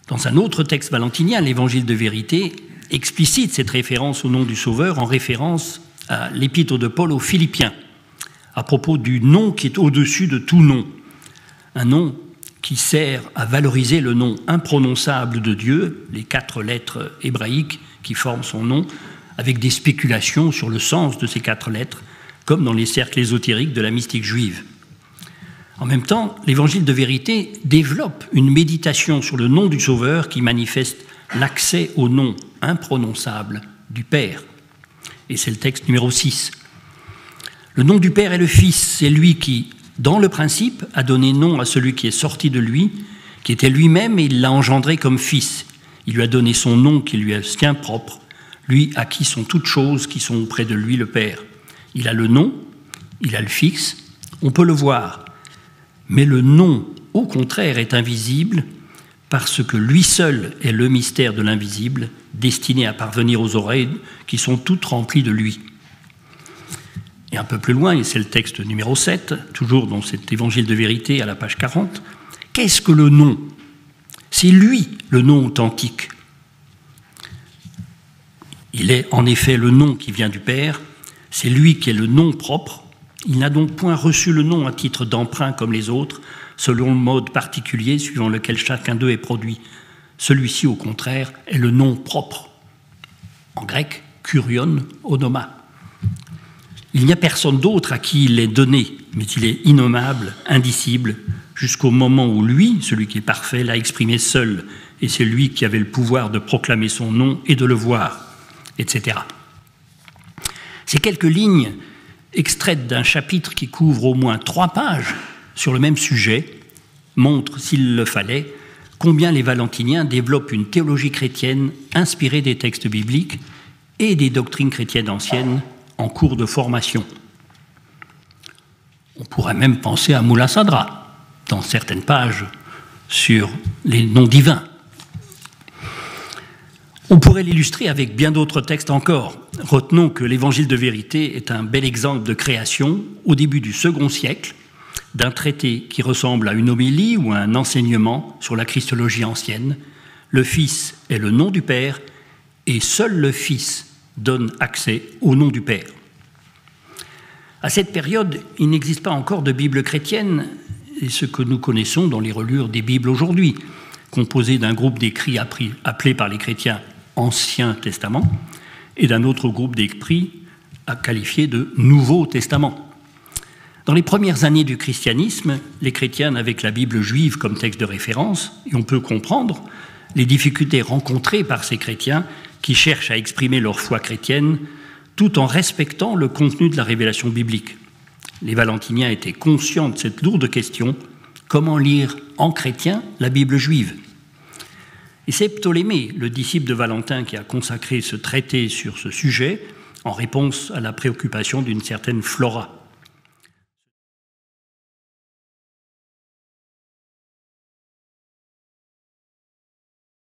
Dans un autre texte valentinien, l'Évangile de vérité explicite cette référence au nom du Sauveur en référence à l'épître de Paul aux Philippiens, à propos du nom qui est au-dessus de tout nom, un nom qui sert à valoriser le nom imprononçable de Dieu, les 4 lettres hébraïques qui forment son nom, avec des spéculations sur le sens de ces 4 lettres, comme dans les cercles ésotériques de la mystique juive. En même temps, l'Évangile de vérité développe une méditation sur le nom du Sauveur qui manifeste l'accès au nom imprononçable du Père. Et c'est le texte numéro 6. Le nom du Père est le Fils, c'est lui qui, dans le principe, a donné nom à celui qui est sorti de lui, qui était lui-même, et il l'a engendré comme Fils. Il lui a donné son nom qui lui est sien propre, lui à qui sont toutes choses qui sont auprès de lui le Père. Il a le nom, il a le Fils, on peut le voir, mais le nom, au contraire, est invisible parce que lui seul est le mystère de l'invisible, destiné à parvenir aux oreilles qui sont toutes remplies de lui. Et un peu plus loin, et c'est le texte numéro 7, toujours dans cet évangile de vérité à la page 40, qu'est-ce que le nom ? C'est lui, le nom authentique. Il est en effet le nom qui vient du Père, c'est lui qui est le nom propre. Il n'a donc point reçu le nom à titre d'emprunt comme les autres, selon le mode particulier suivant lequel chacun d'eux est produit. Celui-ci, au contraire, est le nom propre. En grec, kurion onoma. Il n'y a personne d'autre à qui il est donné, mais il est innommable, indicible, jusqu'au moment où lui, celui qui est parfait, l'a exprimé seul, et c'est lui qui avait le pouvoir de proclamer son nom et de le voir, etc. Ces quelques lignes extraites d'un chapitre qui couvre au moins 3 pages sur le même sujet montrent, s'il le fallait, combien les valentiniens développent une théologie chrétienne inspirée des textes bibliques et des doctrines chrétiennes anciennes en cours de formation. On pourrait même penser à Moula Sadra dans certaines pages sur les noms divins. On pourrait l'illustrer avec bien d'autres textes encore. Retenons que l'Évangile de vérité est un bel exemple de création au début du second siècle d'un traité qui ressemble à une homélie ou à un enseignement sur la christologie ancienne. Le Fils est le nom du Père et seul le Fils donne accès au nom du Père. À cette période, il n'existe pas encore de Bible chrétienne, et ce que nous connaissons dans les relures des Bibles aujourd'hui, composées d'un groupe d'écrits appelés par les chrétiens Ancien Testament et d'un autre groupe d'écrits qualifiés de Nouveau Testament. Dans les premières années du christianisme, les chrétiens n'avaient que la Bible juive comme texte de référence, et on peut comprendre les difficultés rencontrées par ces chrétiens qui cherchent à exprimer leur foi chrétienne tout en respectant le contenu de la révélation biblique. Les valentiniens étaient conscients de cette lourde question, comment lire en chrétien la Bible juive ? Et c'est Ptolémée, le disciple de Valentin, qui a consacré ce traité sur ce sujet en réponse à la préoccupation d'une certaine Flora.